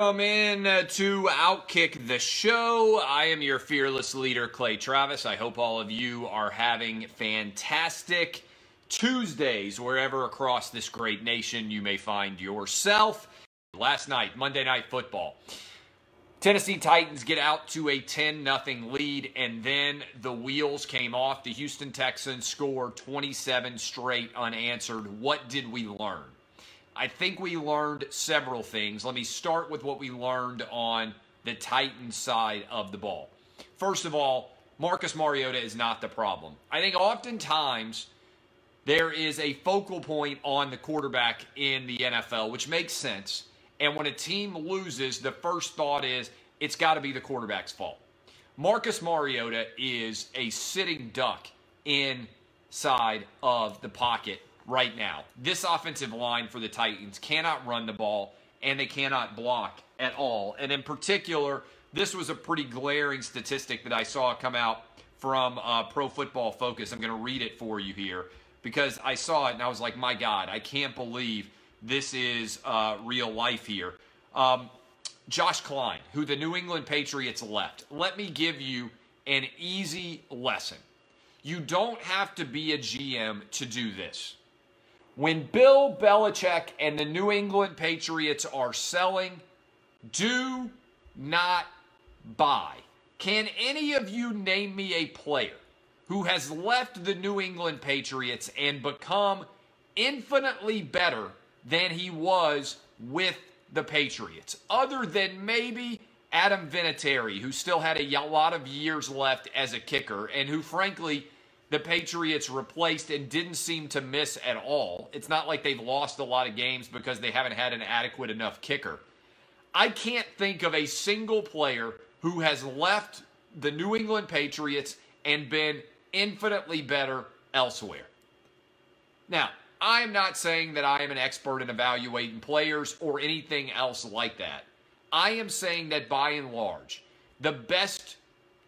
Come in to Outkick the Show. I am your fearless leader, Clay Travis. I hope all of you are having fantastic Tuesdays wherever across this great nation you may find yourself. Last night, Monday Night Football. Tennessee Titans get out to a 10-0 lead, and then the wheels came off. The Houston Texans scored 27 straight unanswered. What did we learn? I think we learned several things. Let me start with what we learned on the Titans side of the ball. First of all, Marcus Mariota is not the problem. I think oftentimes there is a focal point on the quarterback in the NFL, which makes sense. And when a team loses, the first thought is it's got to be the quarterback's fault. Marcus Mariota is a sitting duck inside of the pocket right now. This offensive line for the Titans cannot run the ball, and they cannot block at all. And in particular, this was a pretty glaring statistic that I saw come out from Pro Football Focus. I'm going to read it for you here because I saw it and I was like, my God, I can't believe this is real life here. Josh Klein, who the New England Patriots left. Let me give you an easy lesson. You don't have to be a GM to do this. When Bill Belichick and the New England Patriots are selling, do not buy. Can any of you name me a player who has left the New England Patriots and become infinitely better than he was with the Patriots, other than maybe Adam Vinatieri, who still had a lot of years left as a kicker and who, frankly, the Patriots replaced and didn't seem to miss at all. It's not like they've lost a lot of games because they haven't had an adequate enough kicker. I can't think of a single player who has left the New England Patriots and been infinitely better elsewhere. Now, I am not saying that I am an expert in evaluating players or anything else like that. I am saying that by and large, the best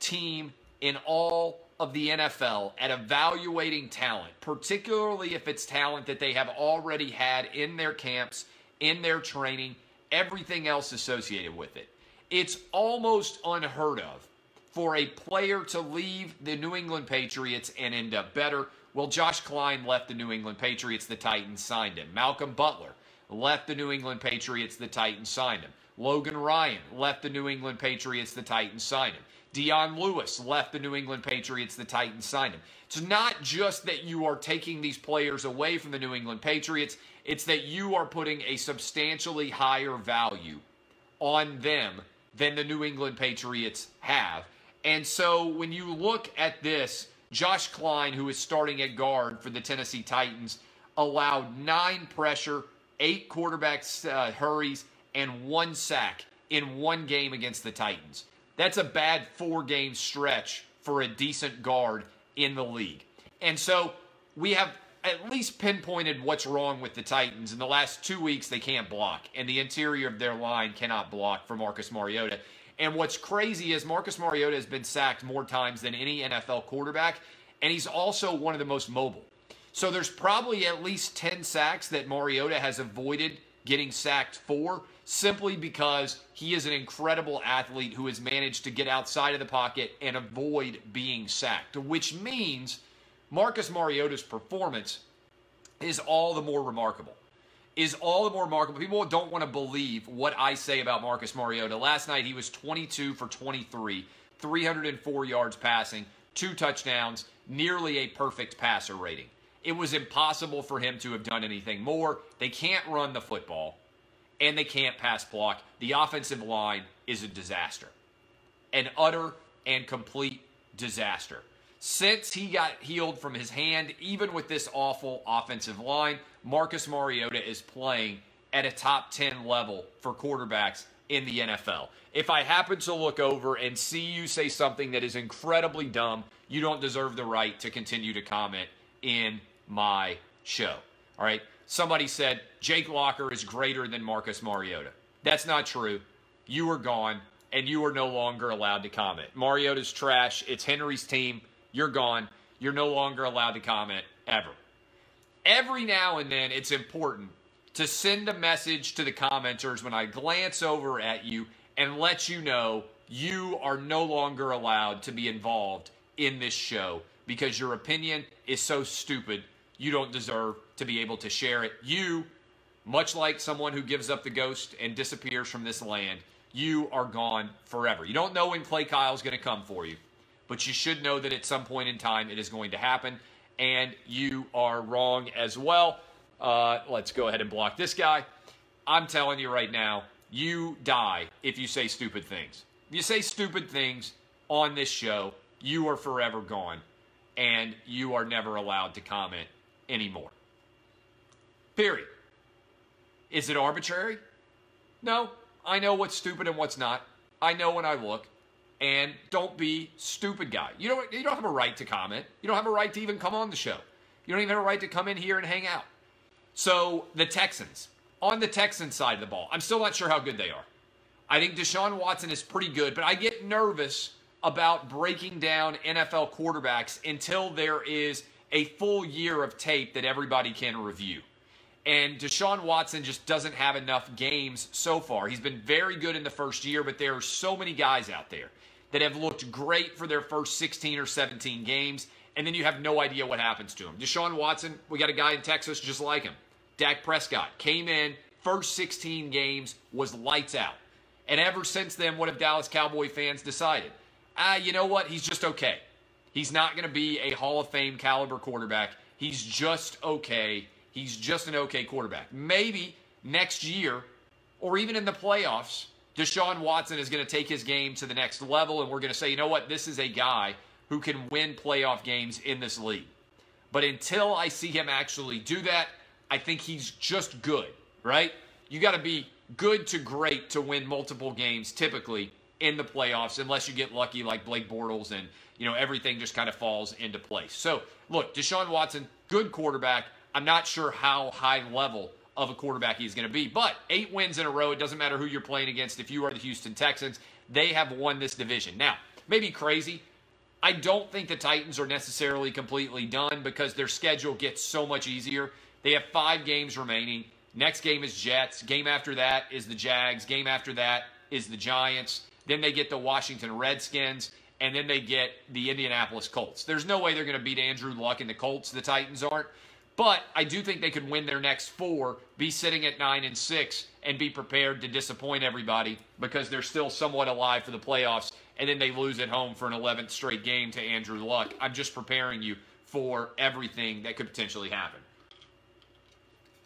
team in all of the NFL at evaluating talent, particularly if it's talent that they have already had in their camps, in their training, everything else associated with it. It's almost unheard of for a player to leave the New England Patriots and end up better. Well, Josh Klein left the New England Patriots, the Titans signed him. Malcolm Butler left the New England Patriots, the Titans signed him. Logan Ryan left the New England Patriots, the Titans signed him. Dion Lewis left the New England Patriots, the Titans signed him. It's not just that you are taking these players away from the New England Patriots, it's that you are putting a substantially higher value on them than the New England Patriots have. And so when you look at this, Josh Klein, who is starting at guard for the Tennessee Titans, allowed 9 pressure, 8 quarterback hurries, and 1 sack in one game against the Titans. That's a bad 4-game stretch for a decent guard in the league. And so we have at least pinpointed what's wrong with the Titans. In the last 2 weeks, they can't block, and the interior of their line cannot block for Marcus Mariota. And what's crazy is Marcus Mariota has been sacked more times than any NFL quarterback, and he's also one of the most mobile. So there's probably at least 10 sacks that Mariota has avoided getting sacked for, simply because he is an incredible athlete who has managed to get outside of the pocket and avoid being sacked, which means Marcus Mariota's performance is all the more remarkable. People don't want to believe what I say about Marcus Mariota. Last night, he was 22 for 23, 304 yards passing, 2 touchdowns, nearly a perfect passer rating. It was impossible for him to have done anything more. They can't run the football, and they can't pass block. The offensive line is a disaster. An utter and complete disaster. Since he got healed from his hand, even with this awful offensive line, Marcus Mariota is playing at a top 10 level for quarterbacks in the NFL. If I happen to look over and see you say something that is incredibly dumb, you don't deserve the right to continue to comment in my show. All right? Somebody said Jake Locker is greater than Marcus Mariota. That's not true. You are gone, and you are no longer allowed to comment. Mariota's trash. It's Henry's team. You're gone. You're no longer allowed to comment ever. Every now and then, it's important to send a message to the commenters when I glance over at you and let you know you are no longer allowed to be involved in this show because your opinion is so stupid you don't deserve to be able to share it. You, much like someone who gives up the ghost and disappears from this land, you are gone forever. You don't know when Clay Kyle's going to come for you, but you should know that at some point in time it is going to happen, and you are wrong as well. Let's go ahead and block this guy. I'm telling you right now, you die if you say stupid things. If you say stupid things on this show, you are forever gone, and you are never allowed to comment anymore. Period. Is it arbitrary? No. I know what's stupid and what's not. I know when I look. And don't be stupid, guy. You don't have a right to comment. You don't have a right to even come on the show. You don't even have a right to come in here and hang out. So the Texans, on the Texans side of the ball, I'm still not sure how good they are. I think Deshaun Watson is pretty good, but I get nervous about breaking down NFL quarterbacks until there is a full year of tape that everybody can review. And Deshaun Watson just doesn't have enough games so far. He's been very good in the first year, but there are so many guys out there that have looked great for their first 16 or 17 games, and then you have no idea what happens to him. Deshaun Watson, we got a guy in Texas just like him. Dak Prescott came in, first 16 games, was lights out. And ever since then, what have Dallas Cowboy fans decided? You know what? He's just okay. He's not going to be a Hall of Fame caliber quarterback. He's just okay. He's just an okay quarterback. Maybe next year, or even in the playoffs, Deshaun Watson is going to take his game to the next level, and we're going to say, you know what, this is a guy who can win playoff games in this league. But until I see him actually do that, I think he's just good, right? You got to be good to great to win multiple games typically in the playoffs, unless you get lucky like Blake Bortles and, you know, everything just kind of falls into place. So, look, Deshaun Watson, good quarterback. I'm not sure how high level of a quarterback he's going to be, but 8 wins in a row. It doesn't matter who you're playing against. If you are the Houston Texans, they have won this division. Now, maybe crazy. I don't think the Titans are necessarily completely done because their schedule gets so much easier. They have 5 games remaining. Next game is Jets. Game after that is the Jags. Game after that is the Giants. Then they get the Washington Redskins, and then they get the Indianapolis Colts. There's no way they're going to beat Andrew Luck and the Colts. The Titans aren't. But I do think they could win their next 4, be sitting at 9-6, and be prepared to disappoint everybody because they're still somewhat alive for the playoffs, and then they lose at home for an 11th straight game to Andrew Luck. I'm just preparing you for everything that could potentially happen.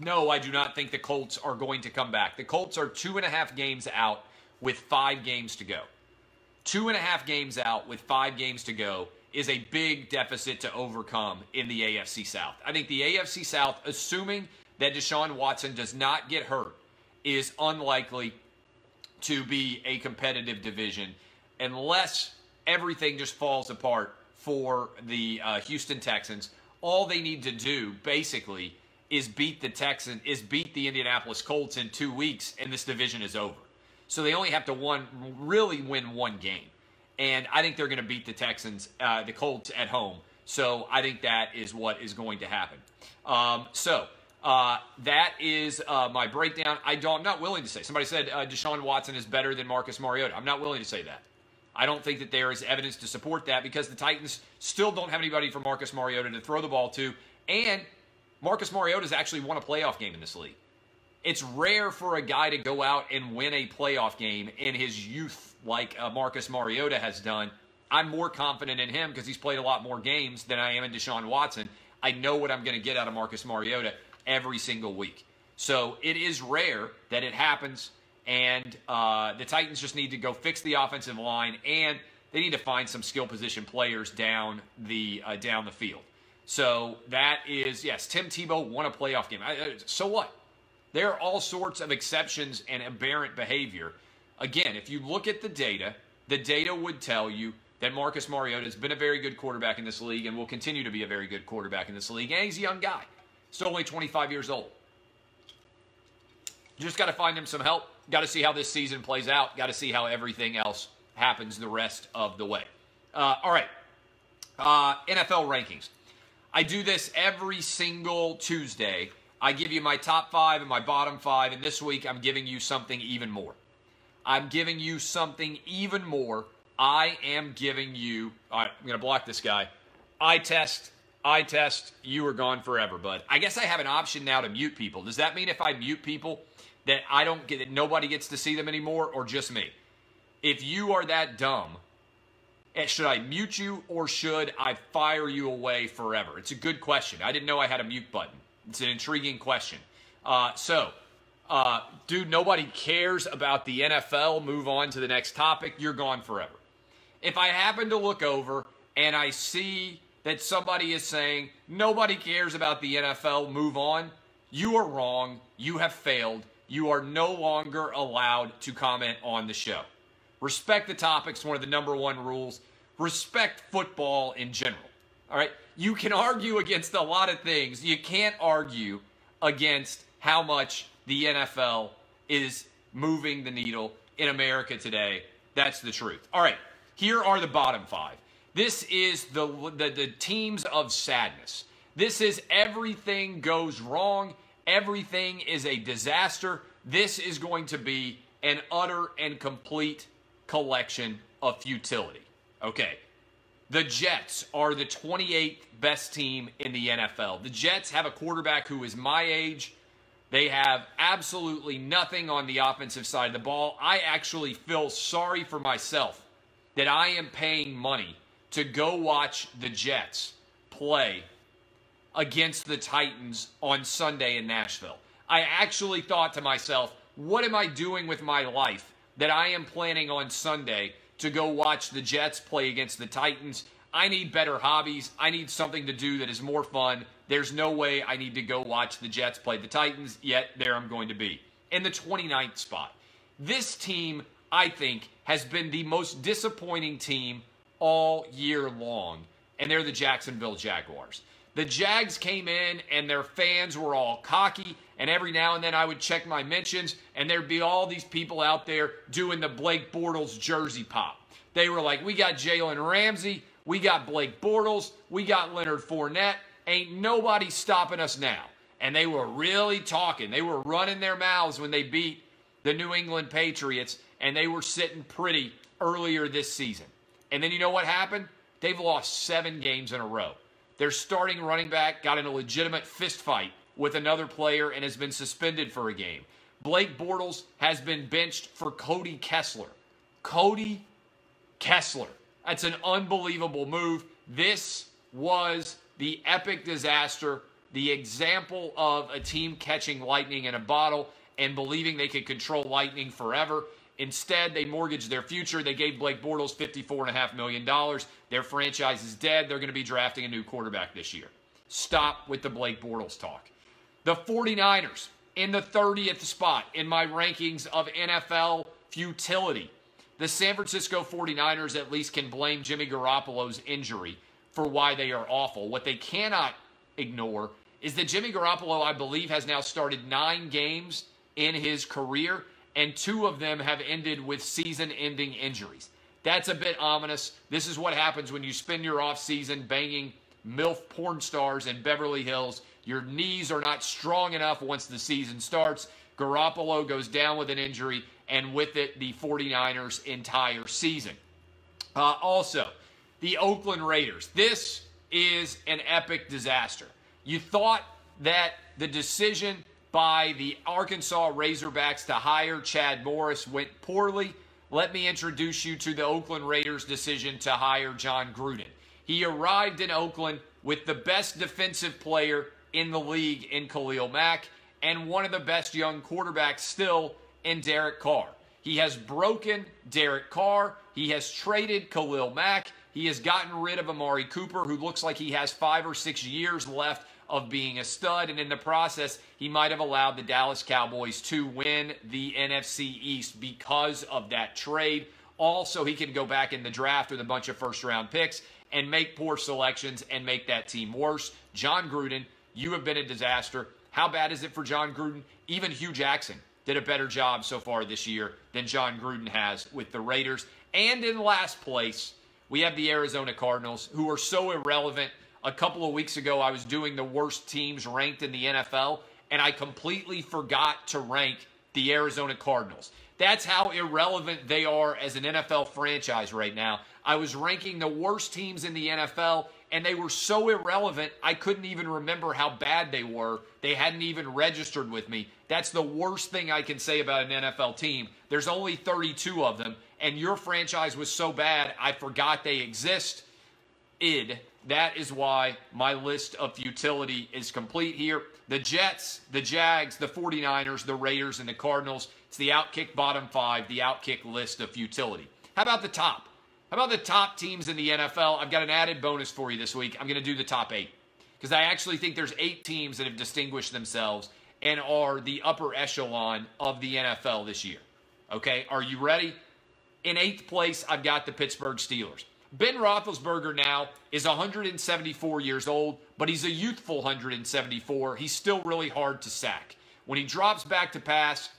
No, I do not think the Colts are going to come back. The Colts are 2.5 games out with 5 games to go. 2.5 games out with 5 games to go is a big deficit to overcome in the AFC South. I think the AFC South, assuming that Deshaun Watson does not get hurt, is unlikely to be a competitive division unless everything just falls apart for the Houston Texans. All they need to do, basically, is beat the Indianapolis Colts in 2 weeks, and this division is over. So they only have to really win 1 game. And I think they're going to beat the Texans, the Colts at home. So I think that is what is going to happen. That is my breakdown. I'm not willing to say. Somebody said Deshaun Watson is better than Marcus Mariota. I'm not willing to say that. I don't think that there is evidence to support that because the Titans still don't have anybody for Marcus Mariota to throw the ball to. And Marcus Mariota has actually won a playoff game in this league. It's rare for a guy to go out and win a playoff game in his youth like Marcus Mariota has done. I'm more confident in him because he's played a lot more games than I am in Deshaun Watson. I know what I'm going to get out of Marcus Mariota every single week. So it is rare that it happens, and the Titans just need to go fix the offensive line, and they need to find some skill position players down the field. So that is, yes, Tim Tebow won a playoff game. So what? There are all sorts of exceptions and aberrant behavior. Again, if you look at the data would tell you that Marcus Mariota has been a very good quarterback in this league and will continue to be a very good quarterback in this league. And he's a young guy, still only 25 years old. Just got to find him some help. Got to see how this season plays out. Got to see how everything else happens the rest of the way. All right, NFL rankings. I do this every single Tuesday. I give you my top 5 and my bottom 5, and this week I'm giving you something even more. I'm giving you something even more. I am giving you, all right, I'm going to block this guy. Eye test, you are gone forever, bud. I guess I have an option now to mute people. Does that mean if I mute people that that nobody gets to see them anymore, or just me? If you are that dumb, should I mute you or should I fire you away forever? It's a good question. I didn't know I had a mute button. It's an intriguing question. Dude, nobody cares about the NFL. Move on to the next topic. You're gone forever. If I happen to look over and I see that somebody is saying, nobody cares about the NFL, move on, you are wrong. You have failed. You are no longer allowed to comment on the show. Respect the topics, one of the number 1 rules. Respect football in general. All right? You can argue against a lot of things. You can't argue against how much the NFL is moving the needle in America today. That's the truth. All right, here are the bottom 5. This is the teams of sadness. This is everything goes wrong. Everything is a disaster. This is going to be an utter and complete collection of futility. Okay. The Jets are the 28th best team in the NFL. The Jets have a quarterback who is my age. They have absolutely nothing on the offensive side of the ball. I actually feel sorry for myself that I am paying money to go watch the Jets play against the Titans on Sunday in Nashville. I actually thought to myself, what am I doing with my life that I am planning on Sunday to go watch the Jets play against the Titans? I need better hobbies. I need something to do that is more fun. There's no way I need to go watch the Jets play the Titans, yet there I'm going to be. In the 29th spot, this team, I think, has been the most disappointing team all year long, and they're the Jacksonville Jaguars. The Jags came in, and their fans were all cocky, and every now and then I would check my mentions, and there'd be all these people out there doing the Blake Bortles jersey pop. They were like, we got Jalen Ramsey, we got Blake Bortles, we got Leonard Fournette, ain't nobody stopping us now. And they were really talking. They were running their mouths when they beat the New England Patriots, and they were sitting pretty earlier this season. And then you know what happened? They've lost 7 games in a row. Their starting running back got in a legitimate fist fight with another player and has been suspended for a game. Blake Bortles has been benched for Cody Kessler. Cody Kessler. That's an unbelievable move. This was the epic disaster, the example of a team catching lightning in a bottle and believing they could control lightning forever. Instead, they mortgaged their future. They gave Blake Bortles $54.5 million. Their franchise is dead. They're going to be drafting a new quarterback this year. Stop with the Blake Bortles talk. The 49ers in the 30th spot in my rankings of NFL futility. The San Francisco 49ers at least can blame Jimmy Garoppolo's injury for why they are awful. What they cannot ignore is that Jimmy Garoppolo, I believe, has now started 9 games in his career, and 2 of them have ended with season-ending injuries. That's a bit ominous. This is what happens when you spend your offseason banging MILF porn stars in Beverly Hills. Your knees are not strong enough once the season starts. Garoppolo goes down with an injury, and with it, the 49ers' entire season. Also, the Oakland Raiders. This is an epic disaster. You thought that the decision by the Arkansas Razorbacks to hire Chad Morris went poorly. Let me introduce you to the Oakland Raiders' decision to hire John Gruden. He arrived in Oakland with the best defensive player in the league in Khalil Mack and one of the best young quarterbacks still in Derek Carr. He has broken Derek Carr. He has traded Khalil Mack. He has gotten rid of Amari Cooper, who looks like he has 5 or 6 years left of being a stud, and in the process, he might have allowed the Dallas Cowboys to win the NFC East because of that trade. Also, he can go back in the draft with a bunch of first-round picks and make poor selections and make that team worse. John Gruden, you have been a disaster. How bad is it for John Gruden? Even Hugh Jackson did a better job so far this year than John Gruden has with the Raiders. And in last place, we have the Arizona Cardinals, who are so irrelevant. A couple of weeks ago, I was doing the worst teams ranked in the NFL, and I completely forgot to rank the Arizona Cardinals. That's how irrelevant they are as an NFL franchise right now. I was ranking the worst teams in the NFL, and they were so irrelevant, I couldn't even remember how bad they were. They hadn't even registered with me. That's the worst thing I can say about an NFL team. There's only 32 of them, and your franchise was so bad, I forgot they exist. That is why my list of futility is complete here. The Jets, the Jags, the 49ers, the Raiders, and the Cardinals. It's the Outkick bottom 5, the Outkick list of futility. How about the top? How about the top teams in the NFL? I've got an added bonus for you this week. I'm going to do the top 8 because I actually think there's 8 teams that have distinguished themselves and are the upper echelon of the NFL this year. Okay, are you ready? In 8th place, I've got the Pittsburgh Steelers. Ben Roethlisberger now is 174 years old, but he's a youthful 174. He's still really hard to sack. When he drops back to pass,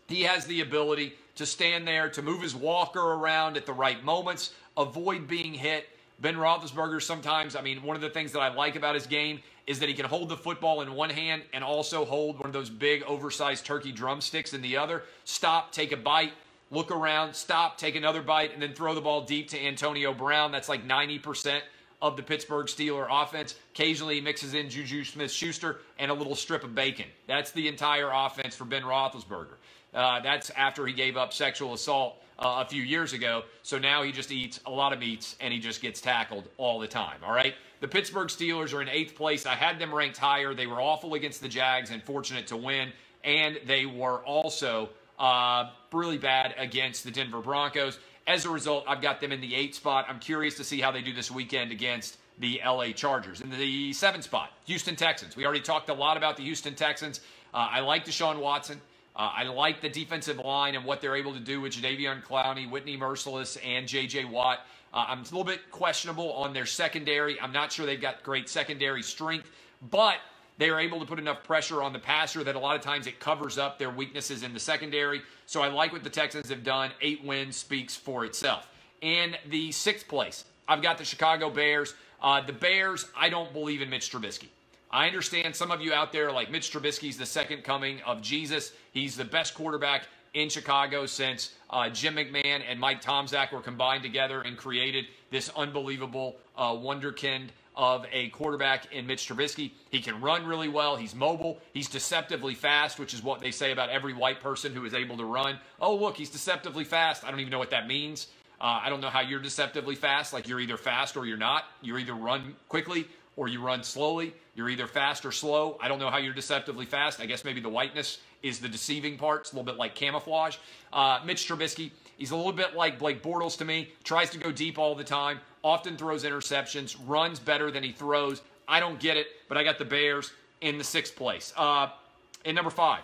he has the ability to stand there, to move his walker around at the right moments, avoid being hit. Ben Roethlisberger sometimes, one of the things that I like about his game is that he can hold the football in one hand and also hold one of those big oversized turkey drumsticks in the other. Stop, take a bite, look around, stop, take another bite, and then throw the ball deep to Antonio Brown. That's like 90% of the Pittsburgh Steelers offense. Occasionally he mixes in Juju Smith-Schuster and a little strip of bacon. That's the entire offense for Ben Roethlisberger. That's after he gave up sexual assault a few years ago. So now he just eats a lot of meats and he just gets tackled all the time. All right. The Pittsburgh Steelers are in 8th place. I had them ranked higher. They were awful against the Jags and fortunate to win. And they were also really bad against the Denver Broncos. As a result, I've got them in the 8th spot. I'm curious to see how they do this weekend against the LA Chargers. In the 7th spot, Houston Texans. We already talked a lot about the Houston Texans. I like Deshaun Watson. I like the defensive line and what they're able to do with Jadeveon Clowney, Whitney Merciless, and J.J. Watt. I'm a little bit questionable on their secondary. I'm not sure they've got great secondary strength, but they are able to put enough pressure on the passer that a lot of times it covers up their weaknesses in the secondary. So I like what the Texans have done. 8 wins speaks for itself. In the 6th place, I've got the Chicago Bears. The Bears, I don't believe in Mitch Trubisky. I understand some of you out there like Mitch Trubisky's the second coming of Jesus. He's the best quarterback in Chicago since Jim McMahon and Mike Tomczak were combined together and created this unbelievable wonderkind of a quarterback in Mitch Trubisky. He can run really well. He's mobile. He's deceptively fast, which is what they say about every white person who is able to run. Oh, look, he's deceptively fast. I don't even know what that means. I don't know how you're deceptively fast. Like you're either fast or you're not. You either run quickly or you run slowly. You're either fast or slow. I don't know how you're deceptively fast. I guess maybe the whiteness is the deceiving part. It's a little bit like camouflage. Mitch Trubisky, he's a little bit like Blake Bortles to me. Tries to go deep all the time. Often throws interceptions. Runs better than he throws. I don't get it, but I got the Bears in the 6th place. In number 5,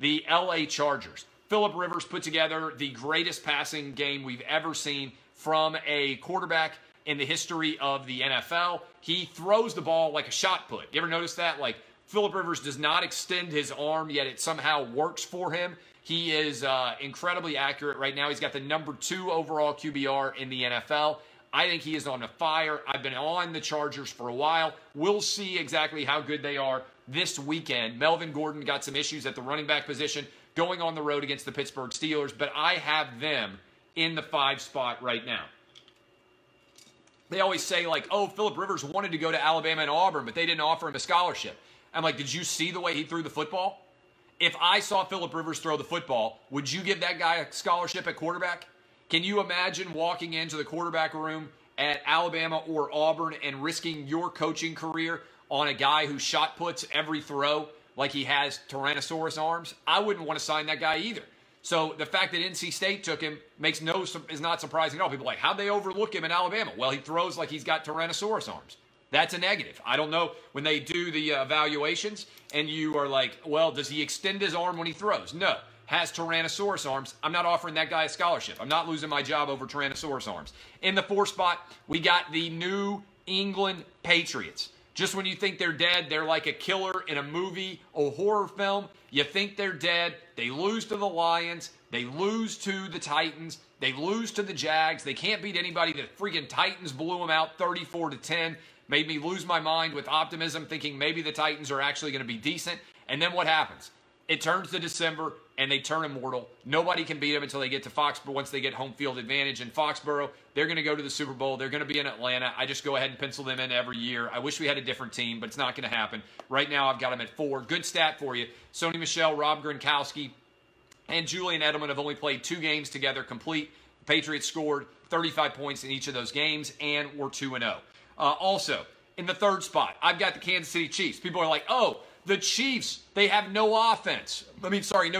the LA Chargers. Phillip Rivers put together the greatest passing game we've ever seen from a quarterback in the history of the NFL. He throws the ball like a shot put. You ever notice that? Like Phillip Rivers does not extend his arm, yet it somehow works for him. He is incredibly accurate right now. He's got the number 2 overall QBR in the NFL. I think he is on a fire. I've been on the Chargers for a while. We'll see exactly how good they are this weekend. Melvin Gordon got some issues at the running back position going on the road against the Pittsburgh Steelers, but I have them in the 5 spot right now. They always say, like, oh, Phillip Rivers wanted to go to Alabama and Auburn, but they didn't offer him a scholarship. I'm like, did you see the way he threw the football? If I saw Phillip Rivers throw the football, would you give that guy a scholarship at quarterback? Can you imagine walking into the quarterback room at Alabama or Auburn and risking your coaching career on a guy who shot puts every throw like he has Tyrannosaurus arms? I wouldn't want to sign that guy either. So the fact that NC State took him is not surprising at all. People are like, how'd they overlook him in Alabama? Well, he throws like he's got Tyrannosaurus arms. That's a negative. I don't know when they do the evaluations and you are like, well, does he extend his arm when he throws? No. Has Tyrannosaurus arms. I'm not offering that guy a scholarship. I'm not losing my job over Tyrannosaurus arms. In the 4th spot, we got the New England Patriots. Just when you think they're dead, they're like a killer in a movie or horror film. You think they're dead. They lose to the Lions. They lose to the Titans. They lose to the Jags. They can't beat anybody. The freaking Titans blew them out 34-10. Made me lose my mind with optimism, thinking maybe the Titans are actually going to be decent. And then what happens? It turns to December, and they turn immortal. Nobody can beat them until they get to Foxborough. Once they get home field advantage in Foxborough, they're going to go to the Super Bowl. They're going to be in Atlanta. I just go ahead and pencil them in every year. I wish we had a different team, but it's not going to happen. Right now, I've got them at 4. Good stat for you. Sony Michel, Rob Gronkowski, and Julian Edelman have only played 2 games together complete. The Patriots scored 35 points in each of those games, and we're 2-0. Also, in the third spot, I've got the Kansas City Chiefs. People are like, oh, the Chiefs, they have no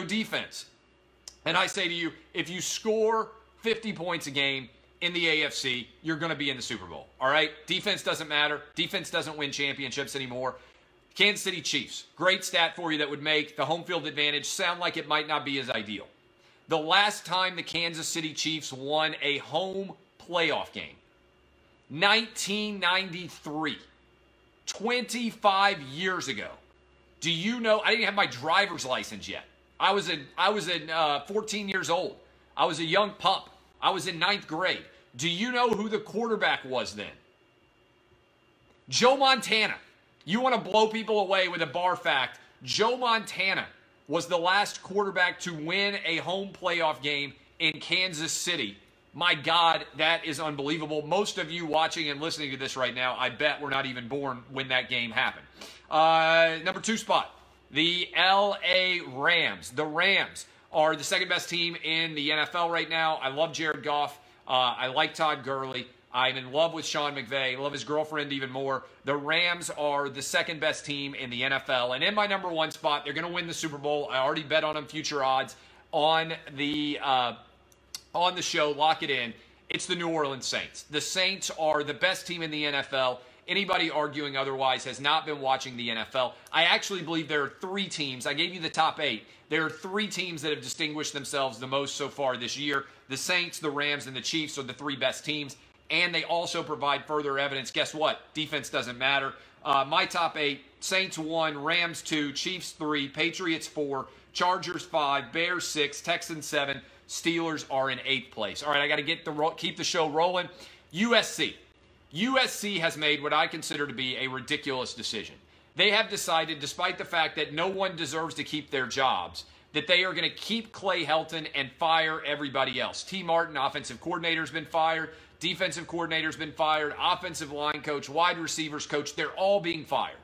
defense. And I say to you, if you score 50 points a game in the AFC, you're going to be in the Super Bowl, all right? Defense doesn't matter. Defense doesn't win championships anymore. Kansas City Chiefs, great stat for you that would make the home field advantage sound like it might not be as ideal. The last time the Kansas City Chiefs won a home playoff game, 1993, 25 years ago. Do you know, I didn't have my driver's license yet. I was 14 years old. I was a young pup. I was in 9th grade. Do you know who the quarterback was then? Joe Montana. You want to blow people away with a bar fact. Joe Montana was the last quarterback to win a home playoff game in Kansas City. My God, that is unbelievable. Most of you watching and listening to this right now, I bet were not even born when that game happened. Number 2 spot, the LA Rams. The Rams are the second best team in the NFL right now. I love Jared Goff. I like Todd Gurley. I'm in love with Sean McVay. I love his girlfriend even more. The Rams are the second best team in the NFL. And in my number 1 spot, they're going to win the Super Bowl. I already bet on them future odds on the show. Lock it in. It's the New Orleans Saints. The Saints are the best team in the NFL. Anybody arguing otherwise has not been watching the NFL. I actually believe there are 3 teams. I gave you the top 8. There are 3 teams that have distinguished themselves the most so far this year. The Saints, the Rams, and the Chiefs are the 3 best teams. And they also provide further evidence. Guess what? Defense doesn't matter. My top 8, Saints 1, Rams 2, Chiefs 3, Patriots 4, Chargers 5, Bears 6, Texans 7, Steelers are in 8th place. All right, I got to keep the show rolling. USC. USC has made what I consider to be a ridiculous decision. They have decided, despite the fact that no one deserves to keep their jobs, that they are going to keep Clay Helton and fire everybody else. T. Martin, offensive coordinator, has been fired. Defensive coordinator has been fired. Offensive line coach, wide receivers coach, they're all being fired.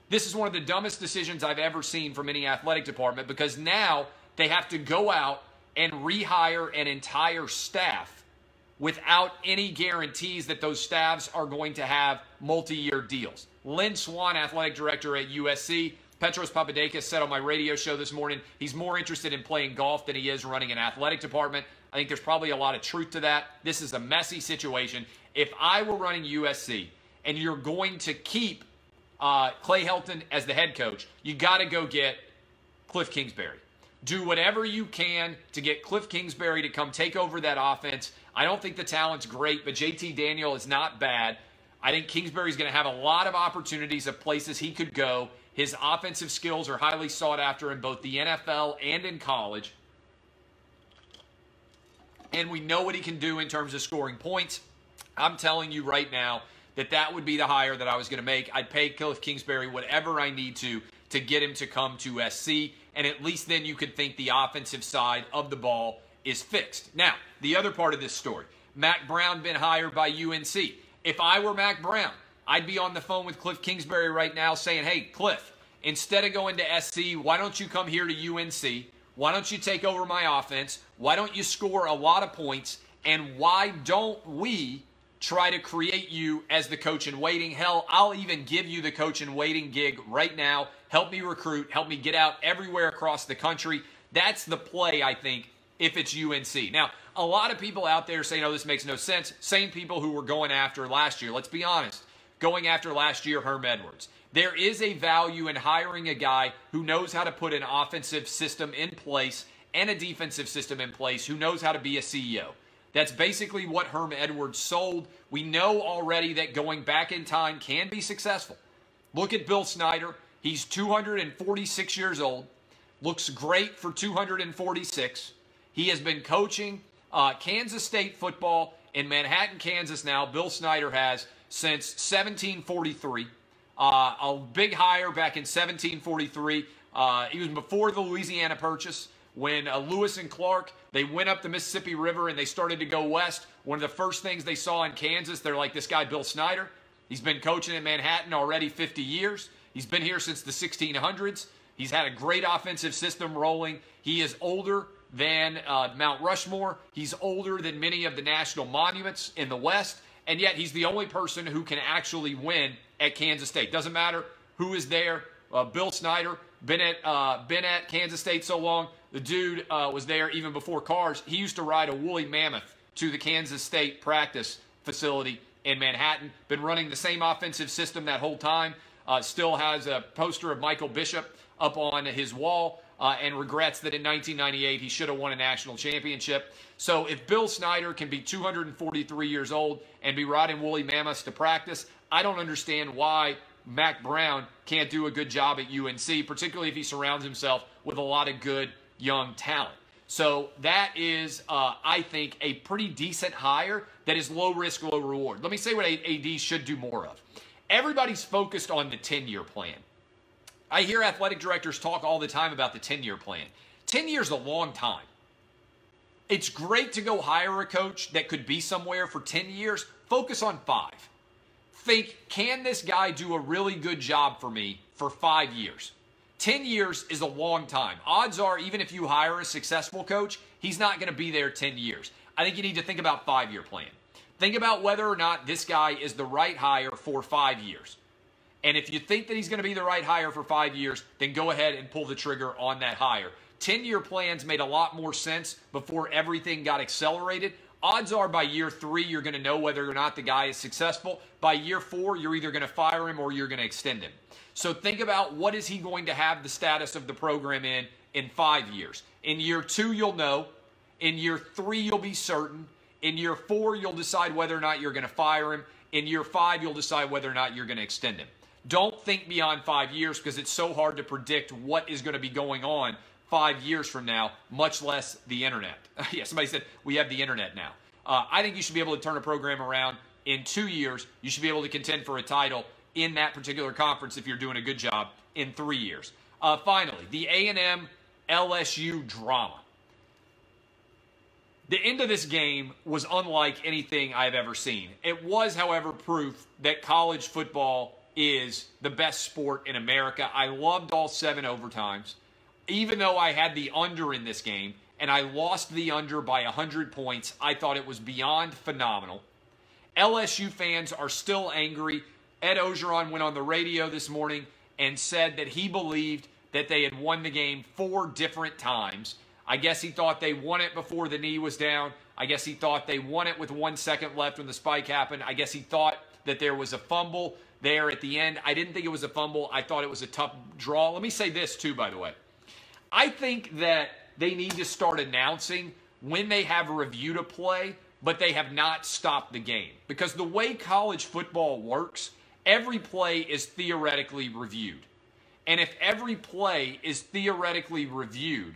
This is one of the dumbest decisions I've ever seen from any athletic department, because now they have to go out and rehire an entire staff without any guarantees that those staffs are going to have multi-year deals. Lynn Swan, athletic director at USC, Petros Papadakis said on my radio show this morning, he's more interested in playing golf than he is running an athletic department. I think there's probably a lot of truth to that. This is a messy situation. If I were running USC and you're going to keep Clay Helton as the head coach, you got to go get Cliff Kingsbury. Do whatever you can to get Cliff Kingsbury to come take over that offense. I don't think the talent's great, but JT Daniel is not bad. I think Kingsbury's going to have a lot of opportunities of places he could go. His offensive skills are highly sought after in both the NFL and in college. And we know what he can do in terms of scoring points. I'm telling you right now that that would be the hire that I was going to make. I'd pay Cliff Kingsbury whatever I need to get him to come to SC. And at least then you could think the offensive side of the ball is fixed. Now, the other part of this story, Mack Brown been hired by UNC. If I were Mack Brown, I'd be on the phone with Cliff Kingsbury right now saying, hey, Cliff, instead of going to SC, why don't you come here to UNC? Why don't you take over my offense? Why don't you score a lot of points? And why don't we try to create you as the coach in waiting? Hell, I'll even give you the coach in waiting gig right now. Help me recruit. Help me get out everywhere across the country. That's the play, I think, if it's UNC. Now, a lot of people out there say, no, this makes no sense. Same people who were going after last year. Let's be honest. Going after last year, Herm Edwards. There is a value in hiring a guy who knows how to put an offensive system in place and a defensive system in place, who knows how to be a CEO. That's basically what Herm Edwards sold. We know already that going back in time can be successful. Look at Bill Snyder. He's 246 years old. Looks great for 246. He has been coaching Kansas State football in Manhattan, Kansas now. Bill Snyder has since 1743. A big hire back in 1743. He was before the Louisiana Purchase. When Lewis and Clark, they went up the Mississippi River and they started to go west, one of the first things they saw in Kansas, they're like, this guy Bill Snyder, he's been coaching in Manhattan already 50 years. He's been here since the 1600s. He's had a great offensive system rolling. He is older than Mount Rushmore. He's older than many of the national monuments in the West, and yet he's the only person who can actually win at Kansas State. Doesn't matter who is there. Bill Snyder, been at Kansas State so long. The dude was there even before cars. He used to ride a woolly mammoth to the Kansas State practice facility in Manhattan. Been running the same offensive system that whole time. Still has a poster of Michael Bishop up on his wall and regrets that in 1998 he should have won a national championship. So if Bill Snyder can be 243 years old and be riding woolly mammoths to practice, I don't understand why Mack Brown can't do a good job at UNC, particularly if he surrounds himself with a lot of good young talent. So that is, I think, a pretty decent hire that is low risk, low reward. Let me say what AD should do more of. Everybody's focused on the 10-year plan. I hear athletic directors talk all the time about the 10-year plan. 10 years is a long time. It's great to go hire a coach that could be somewhere for 10 years. Focus on 5. Think, can this guy do a really good job for me for 5 years? 10 years is a long time. Odds are, even if you hire a successful coach, he's not going to be there 10 years. I think you need to think about 5-year plan. Think about whether or not this guy is the right hire for 5 years. And if you think that he's going to be the right hire for 5 years, then go ahead and pull the trigger on that hire. 10-year plans made a lot more sense before everything got accelerated. Odds are by year 3, you're going to know whether or not the guy is successful. By year 4, you're either going to fire him or you're going to extend him. So think about, what is he going to have the status of the program in 5 years. In year 2, you'll know. In year 3, you'll be certain. In year 4, you'll decide whether or not you're going to fire him. In year 5, you'll decide whether or not you're going to extend him. Don't think beyond 5 years, because it's so hard to predict what is going to be going on 5 years from now, much less the internet. Yeah, somebody said we have the internet now. I think you should be able to turn a program around in 2 years. You should be able to contend for a title in that particular conference if you're doing a good job in 3 years. Finally, the A&M LSU drama. The end of this game was unlike anything I've ever seen. It was, however, proof that college football is the best sport in America. I loved all 7 overtimes. Even though I had the under in this game, and I lost the under by 100 points, I thought it was beyond phenomenal. LSU fans are still angry. Ed Ogeron went on the radio this morning and said that he believed that they had won the game 4 different times. I guess he thought they won it before the knee was down. I guess he thought they won it with 1 second left when the spike happened. I guess he thought that there was a fumble there at the end. I didn't think it was a fumble. I thought it was a tough draw. Let me say this too, by the way. I think that they need to start announcing when they have a review to play, but they have not stopped the game. Because the way college football works, every play is theoretically reviewed. And if every play is theoretically reviewed,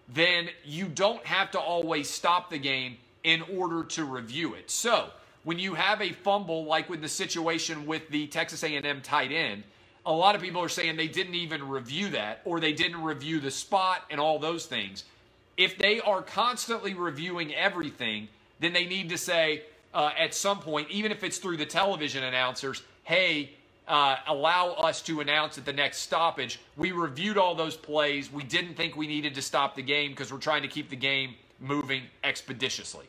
then you don't have to always stop the game in order to review it. So, when you have a fumble, like with the situation with the Texas A&M tight end, a lot of people are saying they didn't even review that, or they didn't review the spot and all those things. If they are constantly reviewing everything, then they need to say at some point, even if it's through the television announcers, hey, allow us to announce at the next stoppage, we reviewed all those plays. We didn't think we needed to stop the game because we're trying to keep the game moving expeditiously.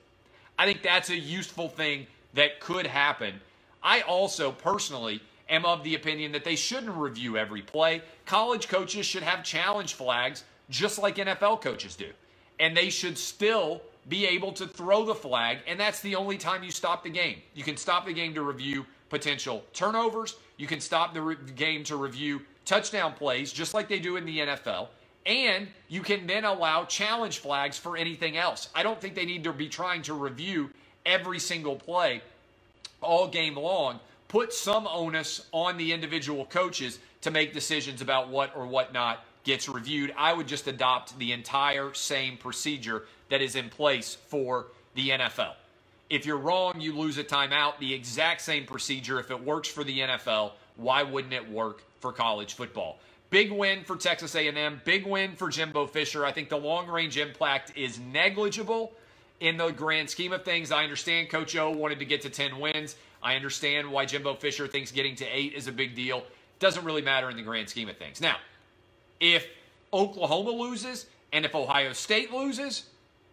I think that's a useful thing that could happen. I also personally am of the opinion that they shouldn't review every play. College coaches should have challenge flags just like NFL coaches do. And they should still be able to throw the flag, and that's the only time you stop the game. You can stop the game to review potential turnovers. You can stop the game to review touchdown plays, just like they do in the NFL. And you can then allow challenge flags for anything else. I don't think they need to be trying to review every single play all game long. Put some onus on the individual coaches to make decisions about what or what not gets reviewed. I would just adopt the entire same procedure that is in place for the NFL. If you're wrong, you lose a timeout. The exact same procedure. If it works for the NFL, why wouldn't it work for college football? Big win for Texas A&M. Big win for Jimbo Fisher. I think the long-range impact is negligible in the grand scheme of things. I understand Coach O wanted to get to 10 wins. I understand why Jimbo Fisher thinks getting to 8 is a big deal. Doesn't really matter in the grand scheme of things. Now, if Oklahoma loses and if Ohio State loses,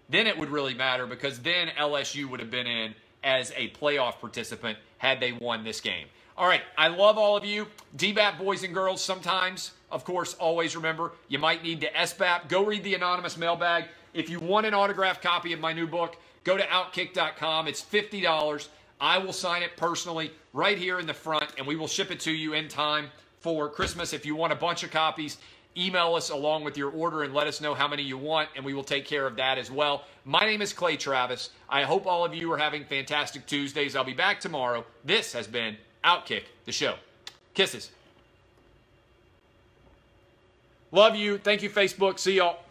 then it would really matter, because then LSU would have been in as a playoff participant had they won this game. All right, I love all of you. DBAP boys and girls, sometimes, of course, always remember, you might need to SBAP. Go read the anonymous mailbag. If you want an autographed copy of my new book, go to Outkick.com. It's $50. I will sign it personally right here in the front, and we will ship it to you in time for Christmas. If you want a bunch of copies, email us along with your order and let us know how many you want, and we will take care of that as well. My name is Clay Travis. I hope all of you are having fantastic Tuesdays. I'll be back tomorrow. This has been Outkick the Show. Kisses. Love you. Thank you, Facebook. See y'all.